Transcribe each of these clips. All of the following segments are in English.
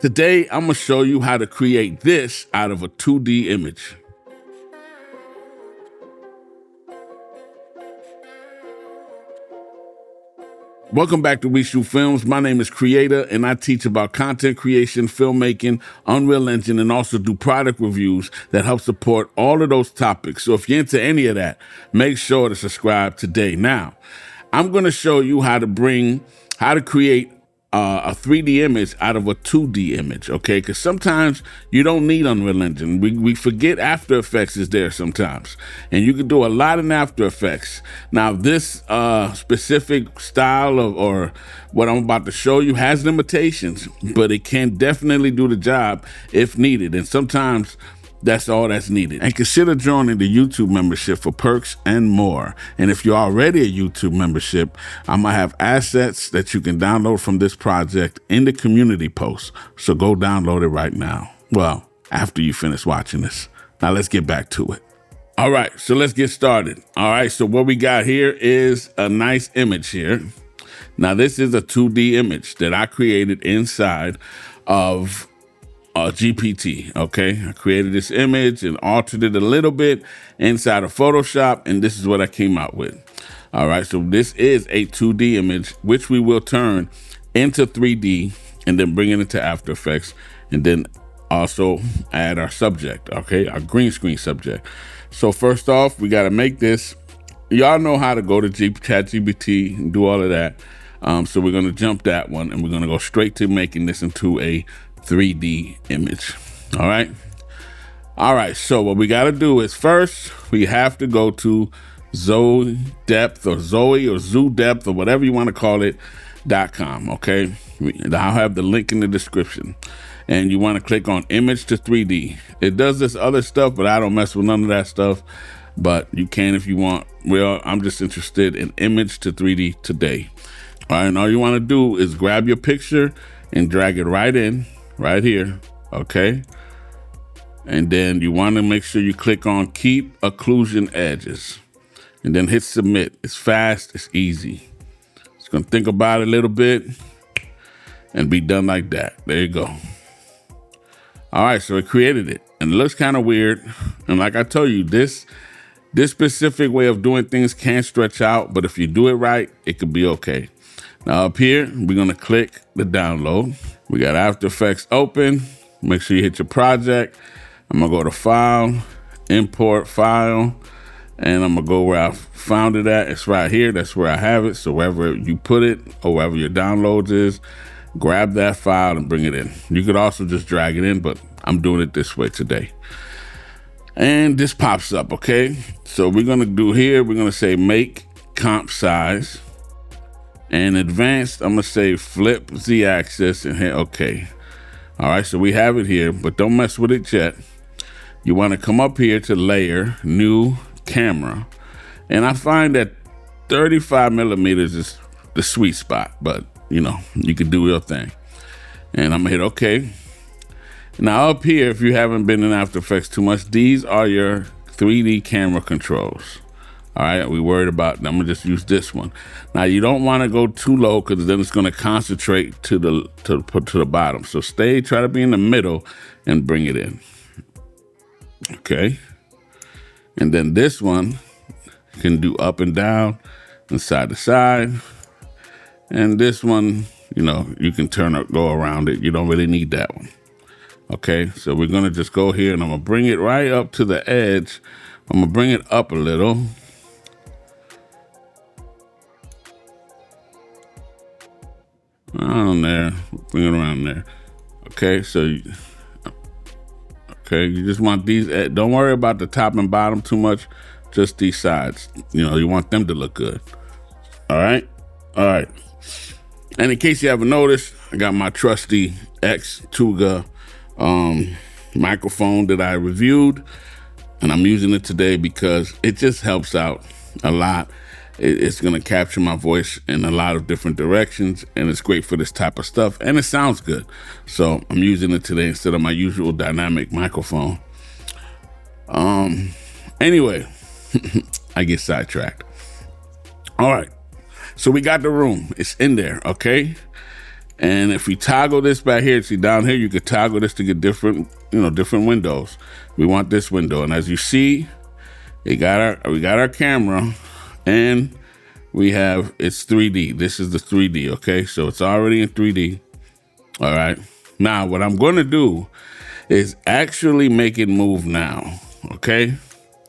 Today, I'm gonna show you how to create this out of a 2D image. Welcome back to We Shoot Films. My name is Creator, and I teach about content creation, filmmaking, Unreal Engine, and also do product reviews that help support all of those topics. So if you're into any of that, make sure to subscribe today. Now, I'm going to show you how to create a 3D image out of a 2D image, okay? Because sometimes you don't need Unreal Engine. We forget After Effects is there sometimes. And you can do a lot in After Effects. Now, this specific style or what I'm about to show you has limitations, but it can definitely do the job if needed. And sometimes that's all that's needed. And consider joining the YouTube membership for perks and more. And if you're already a YouTube membership, I'm gonna have assets that you can download from this project in the community post. So go download it right now. Well, after you finish watching this. Now let's get back to it. All right, so let's get started. All right, so what we got here is a nice image here. Now this is a 2D image that I created inside of GPT, okay? I created this image and altered it a little bit inside of Photoshop, and this is what I came out with. All right, so this is a 2D image, which we will turn into 3D and then bring it into After Effects, and then also add our subject, okay? Our green screen subject. So first off, we gotta make this. Y'all know how to go to ChatGPT and do all of that. So we're gonna jump that one, and we're gonna go straight to making this into a 3D image. All right, so what we got to do is first we have to go to Zoe Depth or Zoo Depth or whatever you want to call it .com. Okay, I'll have the link in the description, and you want to click on image to 3D. It does this other stuff, but I don't mess with none of that stuff, but you can if you want. Well, I'm just interested in image to 3D today. All right, and all you want to do is grab your picture and drag it right here, okay? And then you want to make sure you click on Keep Occlusion Edges, and then hit Submit. It's fast, it's easy. It's gonna think about it a little bit and be done like that. There you go. All right, so it created it, and it looks kind of weird. And like I told you, this specific way of doing things can stretch out, but if you do it right, it could be okay. Now up here, we're gonna click the download. We got After Effects open. Make sure you hit your project. I'm gonna go to File, Import File, and I'm gonna go where I found it at. It's right here, that's where I have it. So wherever you put it or wherever your downloads is, grab that file and bring it in. You could also just drag it in, but I'm doing it this way today. And this pops up, okay? So we're gonna do here, we're gonna say make comp size. And advanced, I'm gonna say flip Z-axis and hit OK. All right, so we have it here, but don't mess with it yet. You wanna come up here to Layer, New Camera. And I find that 35 millimeters is the sweet spot, but you know, you can do your thing. And I'm gonna hit OK. Now up here, if you haven't been in After Effects too much, these are your 3D camera controls. All right, we worried about, I'm gonna just use this one. Now you don't wanna go too low because then it's gonna concentrate to the bottom. So try to be in the middle and bring it in. Okay. And then this one can do up and down and side to side. And this one, you know, you can go around it. You don't really need that one. Okay, so we're gonna just go here and I'm gonna bring it right up to the edge. I'm gonna bring it up a little. Around there, bring it around there. Okay, so you just want these, don't worry about the top and bottom too much, just these sides. You know, you want them to look good. All right. And in case you haven't noticed, I got my trusty X-Tuga microphone that I reviewed, and I'm using it today because it just helps out a lot. It's gonna capture my voice in a lot of different directions, and it's great for this type of stuff, and it sounds good. So I'm using it today instead of my usual dynamic microphone. Anyway, I get sidetracked. All right, so we got the room. It's in there, okay? And if we toggle this back here, see down here, you could toggle this to get different, different windows. We want this window. And as you see, we got our camera, and it's 3D. This is the 3D, okay? So it's already in 3D. All right. Now, what I'm going to do is actually make it move now, okay?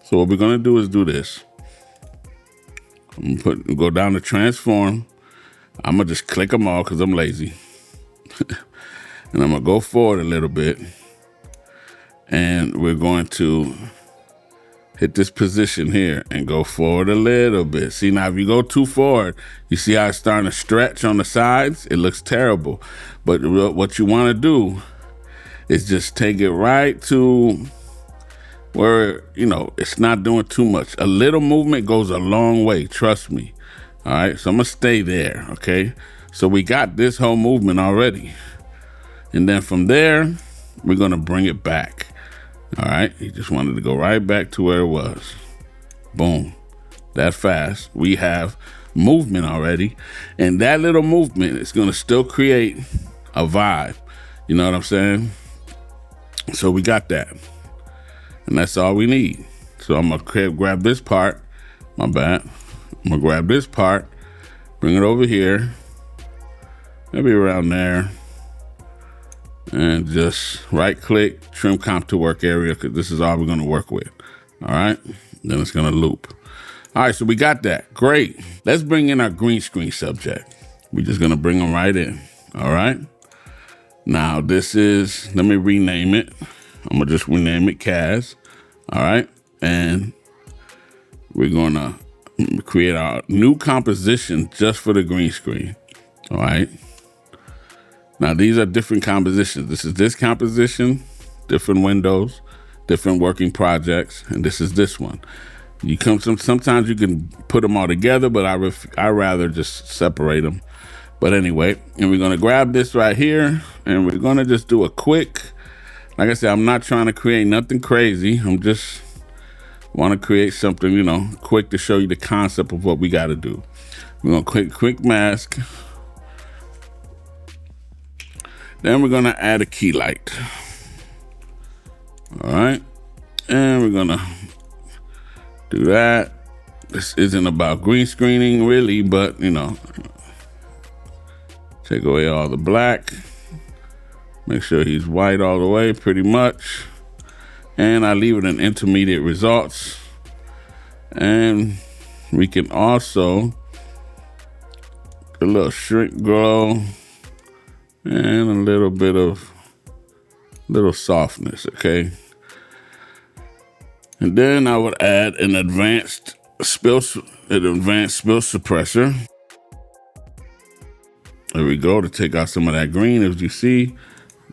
So what we're going to do is do this. I'm going to go down to transform. I'm going to just click them all because I'm lazy. And I'm going to go forward a little bit. And we're going to hit this position here and go forward a little bit. See, now if you go too forward, you see how it's starting to stretch on the sides? It looks terrible. But what you want to do is just take it right to where, it's not doing too much. A little movement goes a long way, trust me. All right, so I'm gonna stay there, okay? So we got this whole movement already. And then from there, we're gonna bring it back. All right, he just wanted to go right back to where it was. Boom, that fast. We have movement already. And that little movement is gonna still create a vibe. You know what I'm saying? So we got that. And that's all we need. So I'm gonna grab this part, my bad. I'm gonna grab this part, bring it over here, maybe around there, and just right click, trim comp to work area, because this is all we're gonna work with. All right, then it's gonna loop. All right, so we got that, great. Let's bring in our green screen subject. We're just gonna bring them right in, all right? Now let me rename it. I'm gonna just rename it Kaz, all right? And we're gonna create our new composition just for the green screen, all right? Now these are different compositions. This is this composition, different windows, different working projects, and this is this one. Sometimes you can put them all together, but I rather just separate them. But anyway, and we're gonna grab this right here, and we're gonna just do a quick, like I said, I'm not trying to create nothing crazy. I'm just want to create something, quick to show you the concept of what we got to do. We're going to click quick mask. Then we're going to add a key light. All right. And we're going to do that. This isn't about green screening really, but take away all the black. Make sure he's white all the way pretty much. And I leave it in intermediate results. And we can also a little shrink glow and a little bit of softness, okay? And then I would add an advanced spill suppressor. There we go, to take out some of that green. As you see,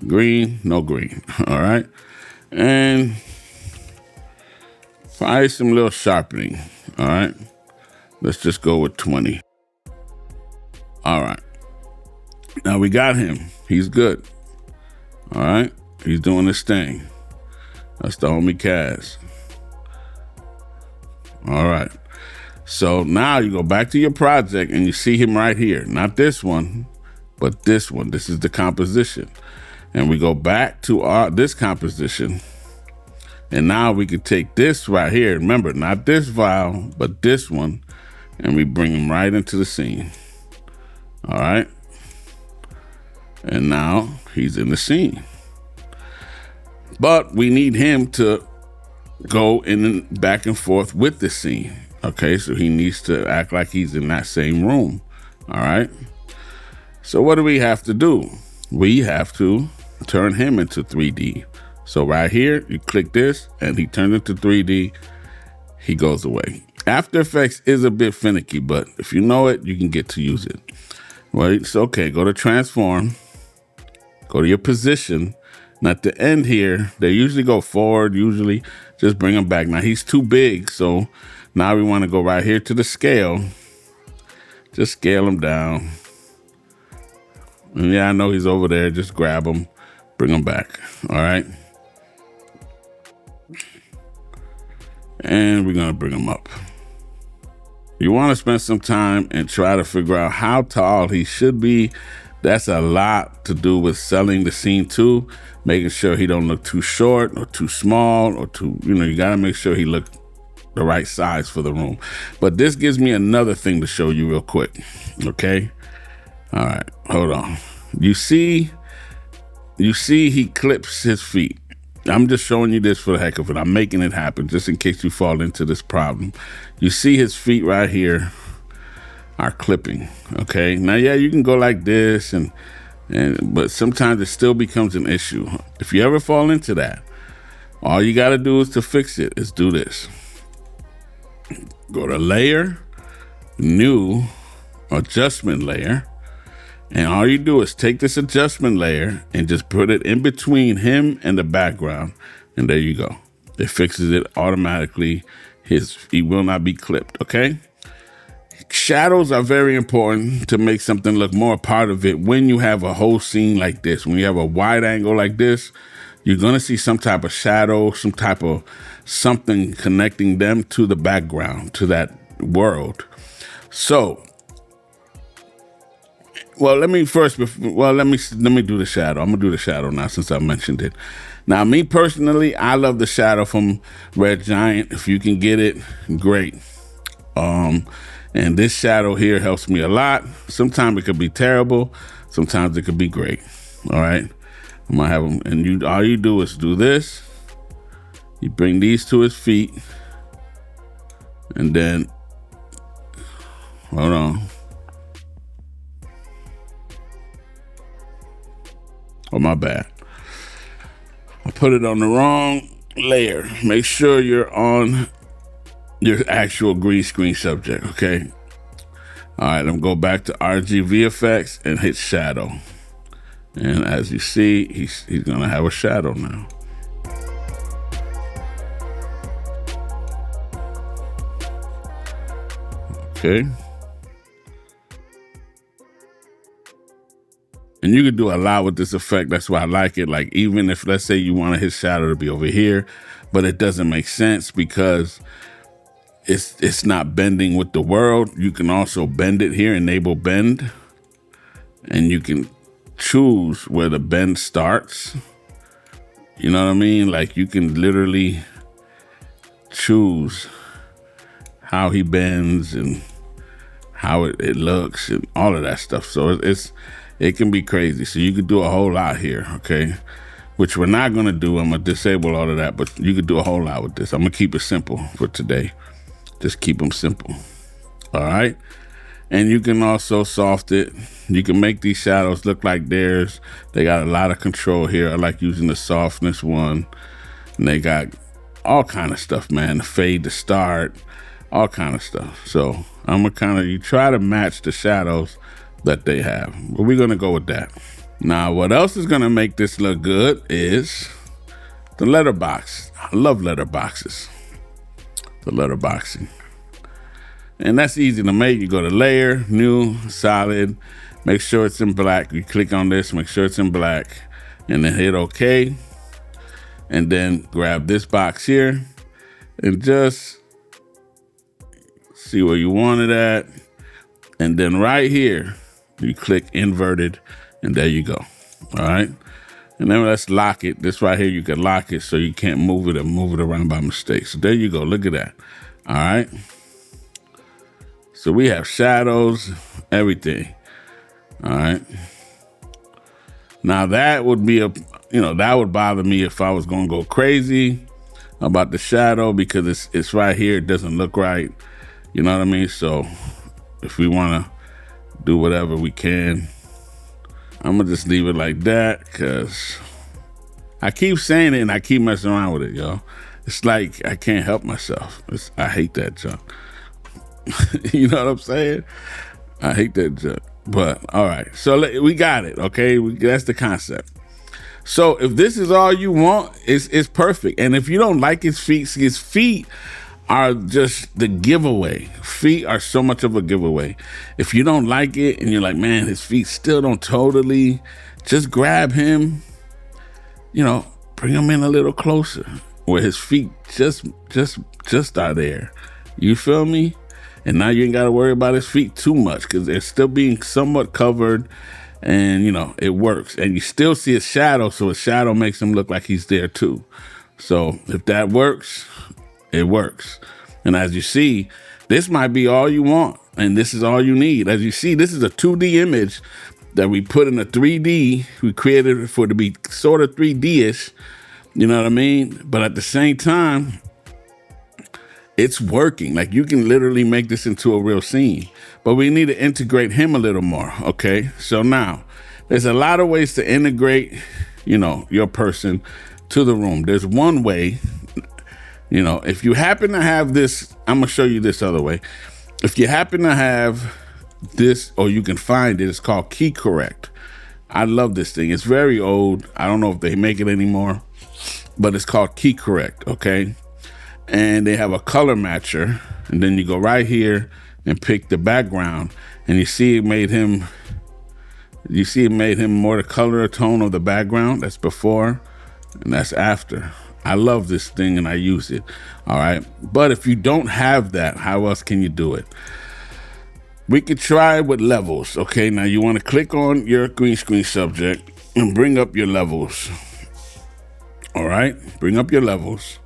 green, no green, all right? And probably some little sharpening, all right? Let's just go with 20. All right. Now we got him. He's good. All right. He's doing his thing. That's the homie Kaz. All right. So now you go back to your project and you see him right here. Not this one, but this one. This is the composition. And we go back to this composition. And now we can take this right here. Remember, not this vial, but this one. And we bring him right into the scene. All right. And now he's in the scene. But we need him to go in and back and forth with the scene. Okay, so he needs to act like he's in that same room. All right. So what do we have to do? We have to turn him into 3D. So right here, you click this and he turns into 3D. He goes away. After Effects is a bit finicky, but if you know it, you can get to use it. Well, it's okay. Go to transform. Go to your position. And at the end here, they usually go forward, usually. Just bring him back. Now, he's too big, so now we want to go right here to the scale. Just scale him down. And yeah, I know he's over there. Just grab him, bring him back. All right. And we're going to bring him up. You want to spend some time and try to figure out how tall he should be That's a lot to do with selling the scene too, making sure he don't look too short or too small or too, you gotta make sure he look the right size for the room. But this gives me another thing to show you real quick, okay? All right, hold on. You see he clips his feet. I'm just showing you this for the heck of it. I'm making it happen just in case you fall into this problem. You see his feet right here are clipping, okay? Now, yeah, you can go like this, but sometimes it still becomes an issue. If you ever fall into that, all you gotta do is to fix it is do this. Go to Layer, New, Adjustment Layer, and all you do is take this adjustment layer and just put it in between him and the background, and there you go. It fixes it automatically. He will not be clipped, okay? Shadows are very important to make something look more a part of it. When you have a whole scene like this, when you have a wide angle like this, you're gonna see some type of shadow, some type of something connecting them to the background, to that world. So, let me do the shadow. I'm gonna do the shadow now since I mentioned it. Now, me personally, I love the shadow from Red Giant. If you can get it, great. And this shadow here helps me a lot. Sometimes it could be terrible. Sometimes it could be great. All right. I'm gonna have him, and all you do is do this. You bring these to his feet, and then, hold on. Oh, my bad. I put it on the wrong layer. Make sure you're on your actual green screen subject, okay? All right, I'm gonna go back to RGB effects and hit shadow. And as you see, he's gonna have a shadow now. Okay. And you can do a lot with this effect. That's why I like it. Like, even if, let's say you want his shadow to be over here, but it doesn't make sense because it's not bending with the world. You can also bend it here, enable bend, and you can choose where the bend starts. You know what I mean? Like, you can literally choose how he bends and how it looks and all of that stuff. So it can be crazy. So you could do a whole lot here, okay? Which we're not gonna do. I'm gonna disable all of that, but you could do a whole lot with this. I'm gonna keep it simple for today. Just keep them simple, all right? And you can also soft it. You can make these shadows look like theirs. They got a lot of control here. I like using the softness one. And they got all kind of stuff, man. The fade to start, all kind of stuff. So I'm gonna you try to match the shadows that they have. But we're gonna go with that. Now, what else is gonna make this look good is the letterbox. I love letterboxes. The letterboxing. And that's easy to make. You go to Layer, New, Solid, make sure it's in black. You click on this, make sure it's in black, and then hit OK. And then grab this box here and just see where you want it at. And then right here, you click inverted, and there you go. All right. And then let's lock it. This right here, you can lock it so you can't move it or move it around by mistake. So there you go. Look at that. All right. So we have shadows, everything. All right. Now that would be that would bother me if I was going to go crazy about the shadow because it's right here. It doesn't look right. You know what I mean? So if we want to do whatever we can, I'm going to just leave it like that because I keep saying it and I keep messing around with it, yo. It's like I can't help myself. I hate that junk. You know what I'm saying? I hate that junk. But, all right. So we got it, okay? That's the concept. So if this is all you want, it's perfect. And if you don't like his feet are just the giveaway. Feet are so much of a giveaway. If you don't like it and you're like, man, his feet still don't totally, just grab him, bring him in a little closer where his feet just are there. You feel me? And now you ain't got to worry about his feet too much because they're still being somewhat covered And, it works. And you still see a shadow, so a shadow makes him look like he's there too. So if that works, it works. And as you see, this might be all you want, and this is all you need. As you see, this is a 2D image that we put in a 3D. We created it for it to be sort of 3D-ish, you know what I mean? But at the same time, it's working. Like, you can literally make this into a real scene. But we need to integrate him a little more, okay? So now, there's a lot of ways to integrate, your person to the room. There's one way, if you happen to have this, I'm going to show you this other way. If you happen to have this, or you can find it, it's called Key Correct. I love this thing. It's very old. I don't know if they make it anymore, but it's called Key Correct, okay? And they have a color matcher, and then you go right here and pick the background, and you see it made him more the color tone of the background. That's before, and that's after. I love this thing and I use it, all right? But if you don't have that, how else can you do it? We could try with levels, okay? Now you want to click on your green screen subject and bring up your levels, all right? Bring up your levels.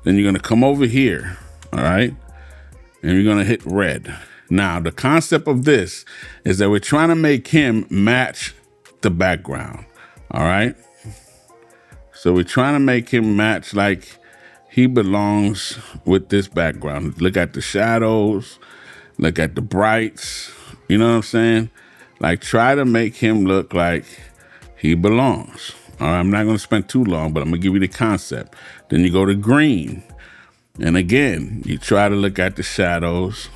Then you're going to come over here, all right? And you're going to hit red. Now, the concept of this is that we're trying to make him match the background, all right? So we're trying to make him match like he belongs with this background. Look at the shadows, look at the brights, you know what I'm saying? Like, try to make him look like he belongs. All right, I'm not going to spend too long, but I'm going to give you the concept. Then you go to green. And again, you try to look at the shadows.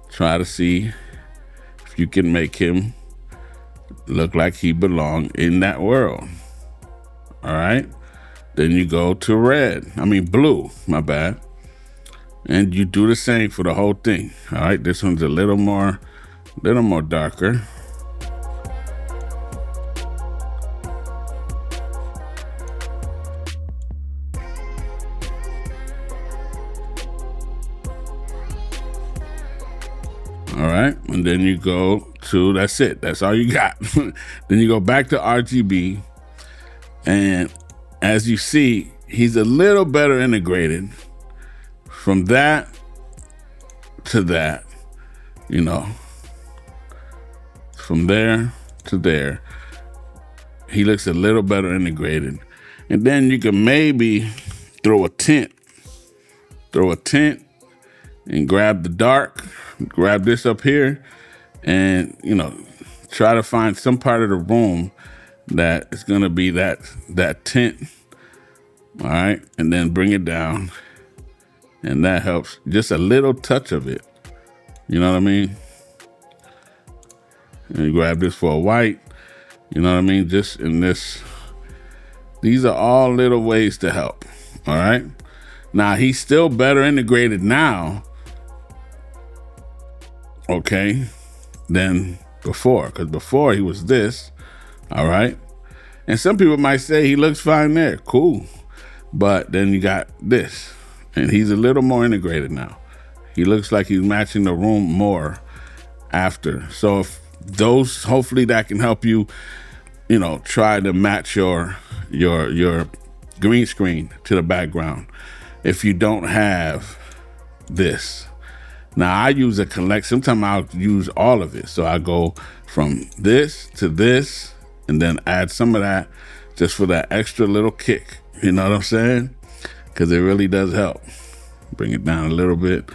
Try to see if you can make him look like he belongs in that world. All right. Then you go to blue, my bad. And you do the same for the whole thing. All right. This one's a little more darker. All right. And then you go to, that's it. That's all you got. Then you go back to RGB. And as you see, he's a little better integrated from that to that, from there to there. He looks a little better integrated. And then you can maybe throw a tint and grab the dark, grab this up here, and, try to find some part of the room that is going to be that tint. All right. And then bring it down. And that helps. Just a little touch of it. You know what I mean? And you grab this for a white. You know what I mean? Just in this. These are all little ways to help. All right. Now, he's still better integrated now, okay, than before. Because before he was this. All right. And some people might say he looks fine there. Cool. But then you got this. And he's a little more integrated now. He looks like he's matching the room more after. So if those, hopefully that can help you, try to match your green screen to the background. If you don't have this. Now I use a collect. Sometimes I'll use all of it. So I go from this to this, and then add some of that just for that extra little kick. You know what I'm saying? Because it really does help. Bring it down a little bit.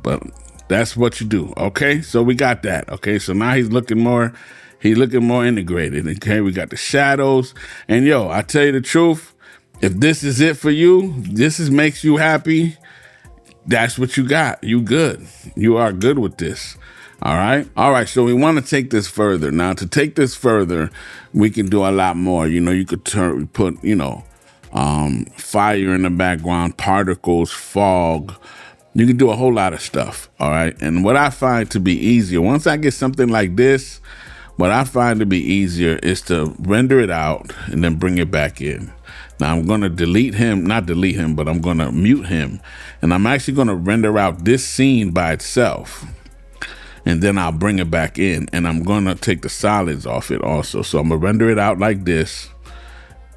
But that's what you do. Okay, so we got that. Okay, so now he's looking more integrated. Okay, we got the shadows. And I tell you the truth, if this is it for you, makes you happy, that's what you got. You good. You are good with this. All right. So we want to take this further. Now, to take this further, we can do a lot more. You could put fire in the background, particles, fog. You can do a whole lot of stuff. All right. And what I find to be easier, once I get something like this, what I find to be easier is to render it out and then bring it back in. Now I'm going to not delete him, but I'm going to mute him. And I'm actually going to render out this scene by itself. and then I'll bring it back in, and I'm gonna take the solids off it also. So I'm gonna render it out like this,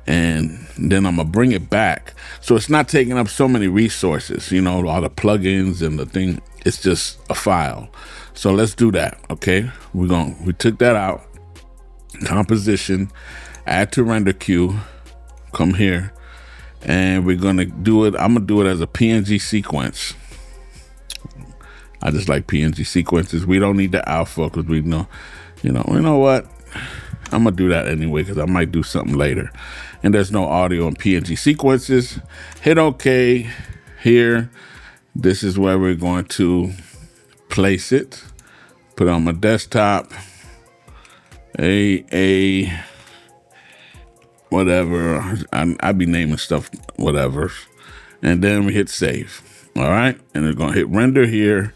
and then I'm gonna bring it back. So it's not taking up so many resources, you know, all the plugins and the thing. It's just a file. So let's do that, okay? We took that out, composition, add to render queue, come here, and we're gonna do it. I'm gonna do it as a PNG sequence. I just like PNG sequences. We don't need the alpha because we know, you know what? I'm gonna do that anyway because I might do something later. And there's no audio in PNG sequences. Hit OK here. This is where we're going to place it. Put it on my desktop. Whatever. I be naming stuff whatever. And then we hit save. All right. And we're gonna hit render here.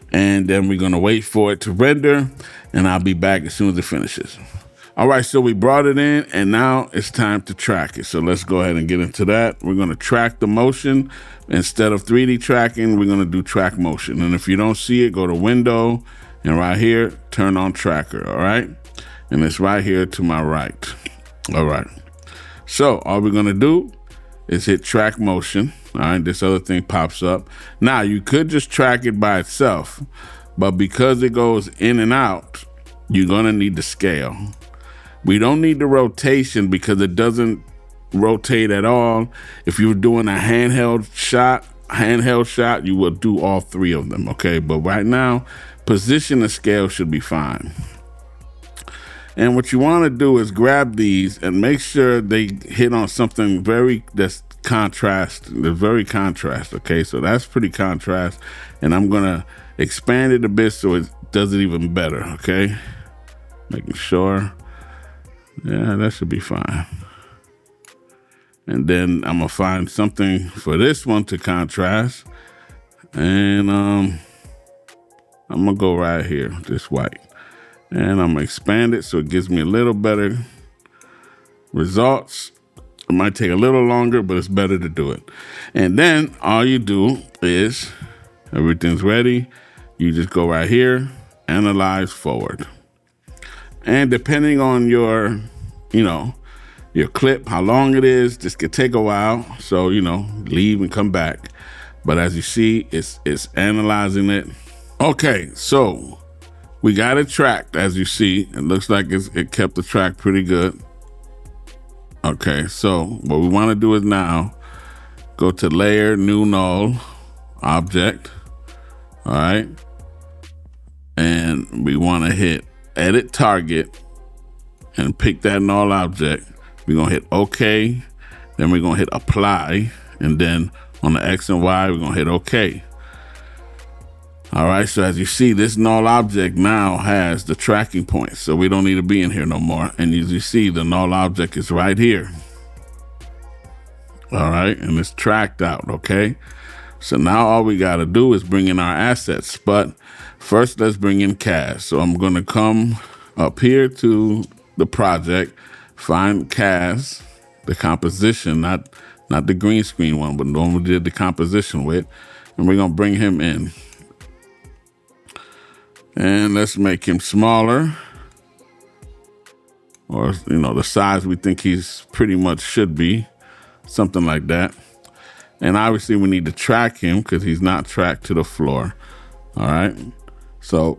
And then we're gonna wait for it to render, and I'll be back as soon as it finishes. All right, so we brought it in, and now it's time to track it. So let's go ahead and get into that. We're gonna track the motion. Instead of 3D tracking, we're gonna do track motion. And if you don't see it, go to Window, and right here, turn on Tracker, all right? And it's right here to my right. All right, so all we're gonna do is hit track motion. All right, this other thing pops up. Now, you could just track it by itself, but because it goes in and out, you're gonna need the scale. We don't need the rotation because it doesn't rotate at all. If you're doing a handheld shot, you will do all three of them, okay? But right now, position and scale should be fine. And what you wanna do is grab these and make sure they hit on something that's very contrast, okay? So that's pretty contrast, and I'm gonna expand it a bit so it does it even better, okay? Making sure, yeah, that should be fine. And then I'm gonna find something for this one to contrast, and I'm gonna go right here, this white, and I'm gonna expand it so it gives me a little better results. It might take a little longer, but it's better to do it. And then all you do is, everything's ready. You just go right here, analyze forward. And depending on your clip, how long it is, this could take a while. So, leave and come back. But as you see, it's analyzing it. Okay, so we got it tracked. As you see, it looks like it kept the track pretty good. Okay, so what we want to do is now go to Layer, New Null, Object, all right? And we want to hit Edit Target and pick that null object. We're going to hit OK, then we're going to hit Apply, and then on the X and Y, we're going to hit OK. All right, so as you see, this null object now has the tracking points, so we don't need to be in here no more. And as you see, the null object is right here. All right, and it's tracked out, okay? So now all we gotta do is bring in our assets, but first let's bring in CAS. So I'm gonna come up here to the project, find CAS, the composition, not the green screen one, but the one we did the composition with, and we're gonna bring him in. And let's make him smaller, or the size we think he's pretty much should be, something like that. And obviously we need to track him because he's not tracked to the floor. All right, so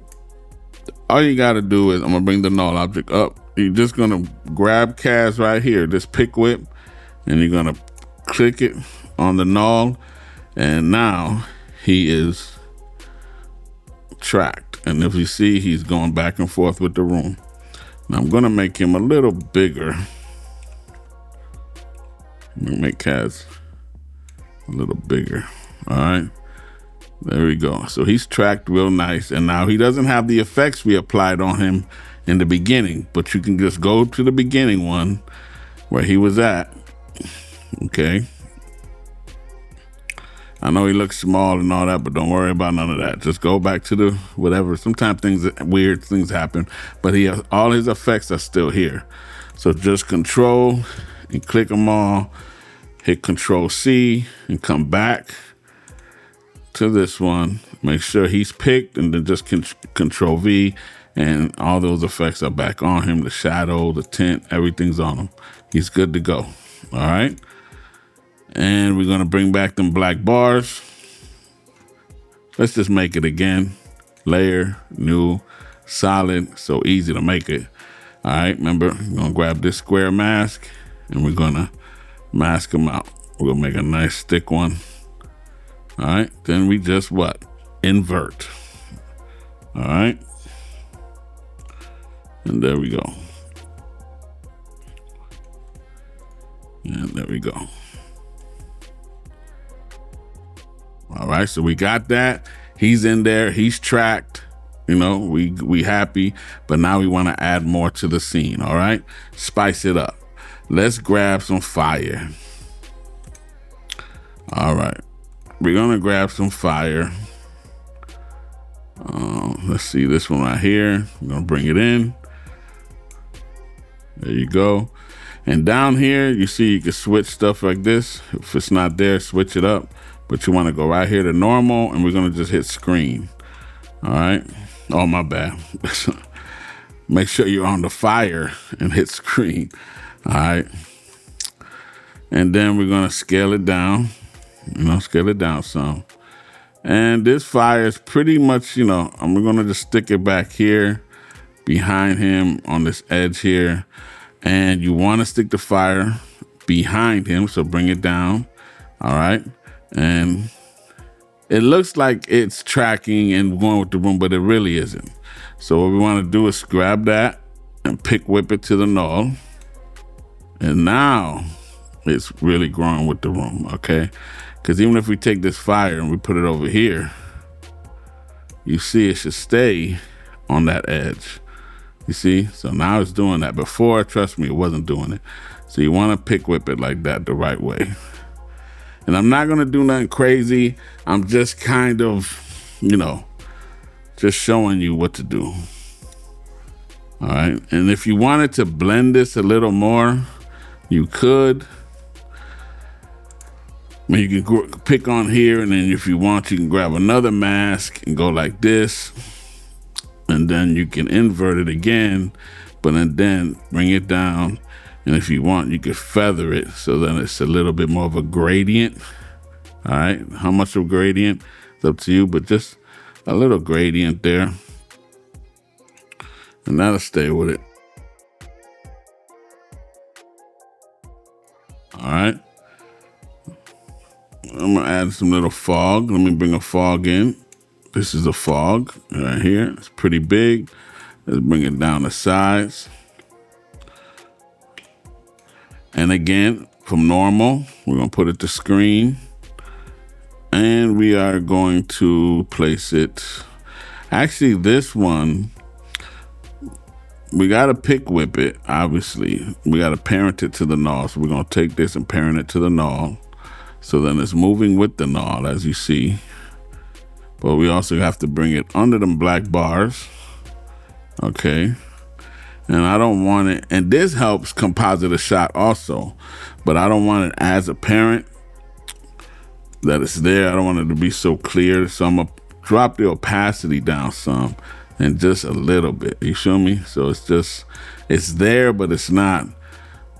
all you got to do is, I'm gonna bring the null object up. You're just gonna grab CAS right here, this pick whip, and you're gonna click it on the null, and now he is tracked. And if you see, he's going back and forth with the room. Now I'm gonna make him a little bigger. I'm gonna make CAS a little bigger. All right, there we go. So he's tracked real nice, and now he doesn't have the effects we applied on him in the beginning, but you can just go to the beginning one where he was at. Okay, I know he looks small and all that, but don't worry about none of that. Just go back to the whatever. Sometimes weird things happen, but all his effects are still here. So just Control and click them all, hit Control C and come back to this one, make sure he's picked, and then just Control V, and all those effects are back on him. The shadow, the tint, everything's on him. He's good to go. All right. And we're gonna bring back them black bars. Let's just make it again. Layer, new, solid, so easy to make it. All right, remember, we're gonna grab this square mask and we're gonna mask them out. We're gonna make a nice thick one. All right, then we just what? Invert. All right. And there we go. And there we go. All right, so we got that. He's in there, he's tracked. You know, we happy, but now we want to add more to the scene. All right, spice it up. Let's grab some fire. All right, we're gonna grab some fire. Let's see this one right here. I'm gonna bring it in. There you go. And down here, you see you can switch stuff like this. If it's not there, switch it up. But you want to go right here to normal, and we're gonna just hit screen. All right. Oh, my bad. Make sure you're on the fire and hit screen. All right. And then we're gonna scale it down. You know, scale it down some. And this fire is pretty much, you know, we're gonna just stick it back here behind him on this edge here. And you want to stick the fire behind him, so bring it down. All right. And it looks like it's tracking and going with the room, but it really isn't. So what we want to do is grab that and pick whip it to the null. And now it's really growing with the room, okay? Because even if we take this fire and we put it over here, you see it should stay on that edge. You see? So now it's doing that. Before, trust me, it wasn't doing it. So you want to pick whip it like that the right way. And I'm not gonna do nothing crazy. I'm just kind of, you know, just showing you what to do. All right, and if you wanted to blend this a little more, you could. I mean, you can pick on here, and then if you want, you can grab another mask and go like this. And then you can invert it again, but then bring it down. And if you want, you could feather it so then it's a little bit more of a gradient. All right, how much of a gradient? It's up to you, but just a little gradient there. And that'll stay with it. All right. I'm gonna add some little fog. Let me bring a fog in. This is a fog right here. It's pretty big. Let's bring it down the sides. And again, from normal, we're gonna put it to screen. And we are going to place it. Actually, this one, we gotta pick whip it, obviously. We gotta parent it to the null. So we're gonna take this and parent it to the null. So then it's moving with the null, as you see. But we also have to bring it under them black bars. Okay. And I don't want it, and this helps composite a shot also, but I don't want it as apparent that it's there. I don't want it to be so clear. So I'm gonna drop the opacity down some and just a little bit. You feel me? So it's there, but it's not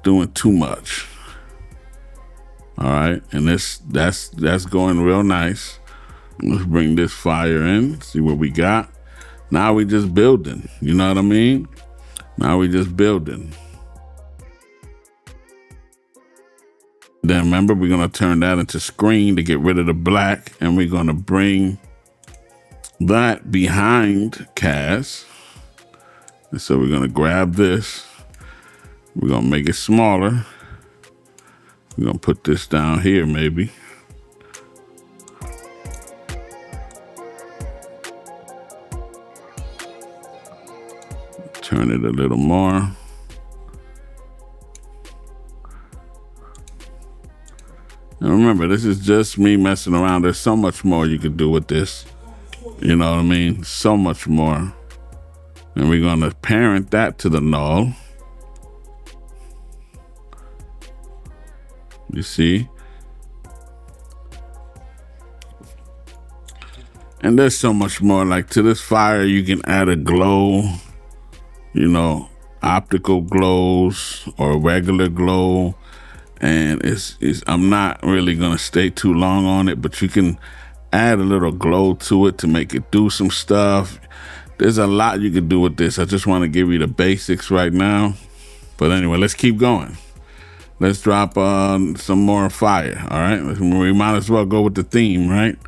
doing too much. All right, and that's going real nice. Let's bring this fire in, see what we got. Now we just building, you know what I mean? Now we just building. Then remember, we're gonna turn that into screen to get rid of the black, and we're gonna bring that behind Cass. And so we're gonna grab this. We're gonna make it smaller. We're gonna put this down here maybe. Turn it a little more. And remember, this is just me messing around. There's so much more you could do with this. You know what I mean? So much more. And we're gonna parent that to the null. You see? And there's so much more. Like to this fire, you can add a glow, optical glows or regular glow. And I'm not really gonna stay too long on it, but you can add a little glow to it to make it do some stuff. There's a lot you can do with this. I just want to give you the basics right now. But anyway, let's keep going. Let's drop some more fire, all right? We might as well go with the theme, right?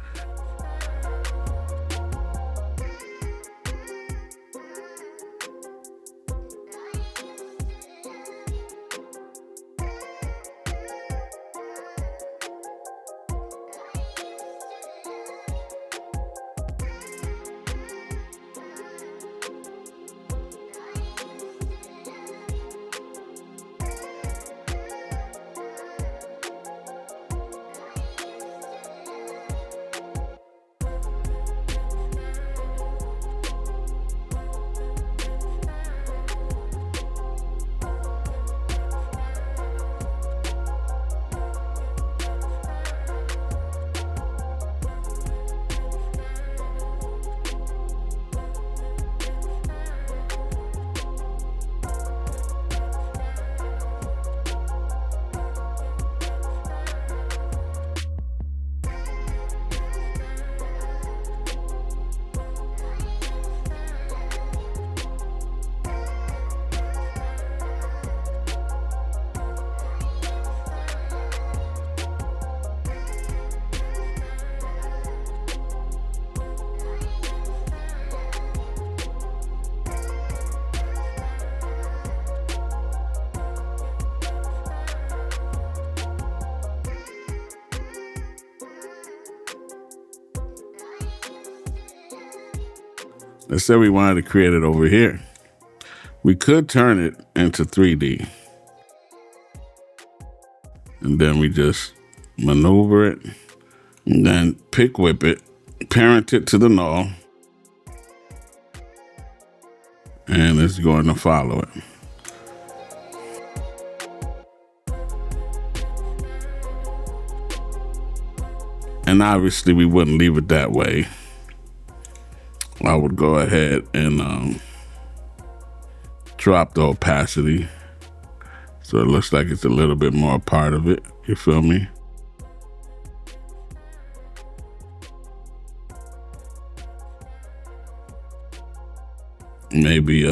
Let's say we wanted to create it over here. We could turn it into 3D. And then we just maneuver it and then pick whip it, parent it to the null, and it's going to follow it. And obviously we wouldn't leave it that way. I would go ahead and drop the opacity so it looks like it's a little bit more a part of it. You feel me? Maybe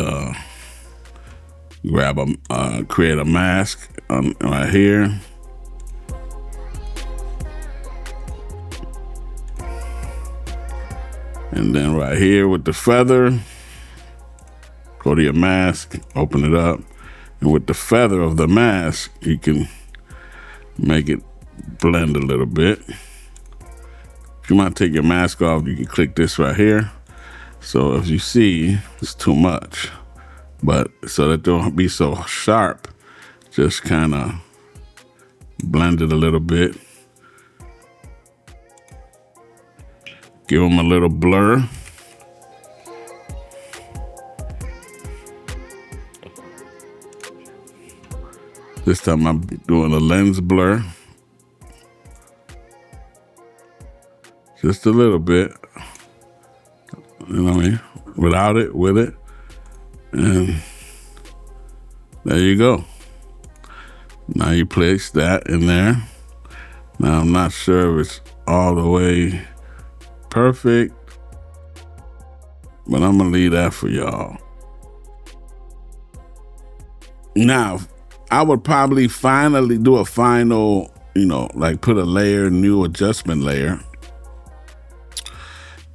create a mask right here. And then right here with the feather, go to your mask, open it up. And with the feather of the mask, you can make it blend a little bit. If you want to take your mask off, you can click this right here. So if you see, it's too much. But so that don't be so sharp, just kind of blend it a little bit. Give them a little blur. This time I'm doing a lens blur. Just a little bit. You know what I mean? Without it, with it. And there you go. Now you place that in there. Now I'm not sure if it's all the way perfect, but I'm gonna leave that for y'all. Now, I would probably finally do a final, like put a new adjustment layer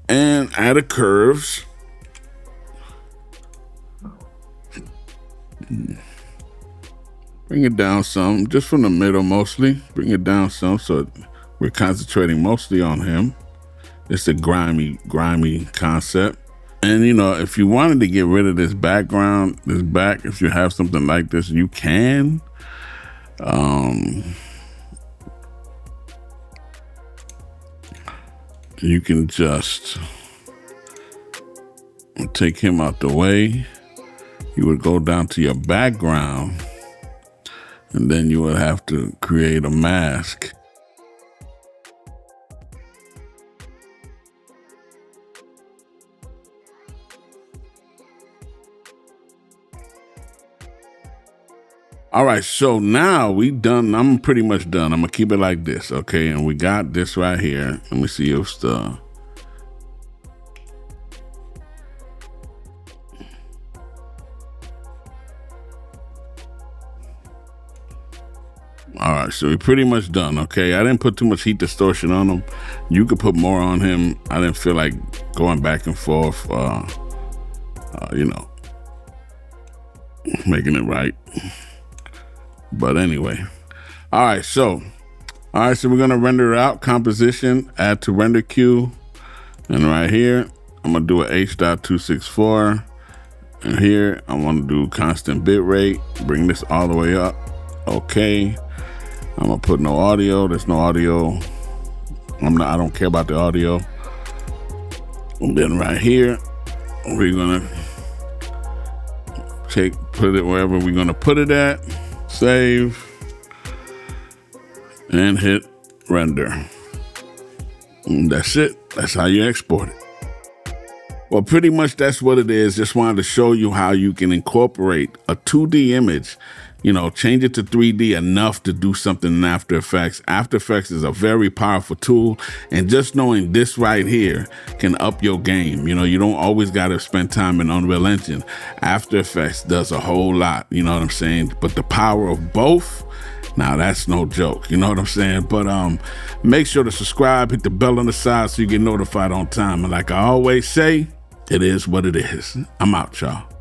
and add a curves. Bring it down some, just from the middle mostly. Bring it down some so we're concentrating mostly on him. It's a grimy concept. And if you wanted to get rid of this background, this back, if you have something like this, you can. You can just take him out the way. You would go down to your background, and then you would have to create a mask. All right, so now we done. I'm pretty much done. I'm gonna keep it like this, okay? And we got this right here. Let me see if the all right, so we're pretty much done, okay? I didn't put too much heat distortion on him. You could put more on him. I didn't feel like going back and forth, you know, making it right. But anyway, all right, so we're gonna render it out. Composition, add to render queue, and right here, I'm gonna do an H.264, and here I wanna do constant bit rate, bring this all the way up, okay. I'm gonna put no audio. There's no audio. I don't care about the audio. And then right here, we're gonna put it wherever we're gonna put it at. Save and hit render. And that's it. That's how you export it. Well, pretty much that's what it is. Just wanted to show you how you can incorporate a 2D image, change it to 3D enough to do something in After Effects. After Effects is a very powerful tool, and just knowing this right here can up your game. You don't always got to spend time in Unreal Engine. After Effects does a whole lot, you know what I'm saying? But the power of both, now that's no joke, you know what I'm saying? But make sure to subscribe, hit the bell on the side so you get notified on time. And like I always say, it is what it is. I'm out, y'all.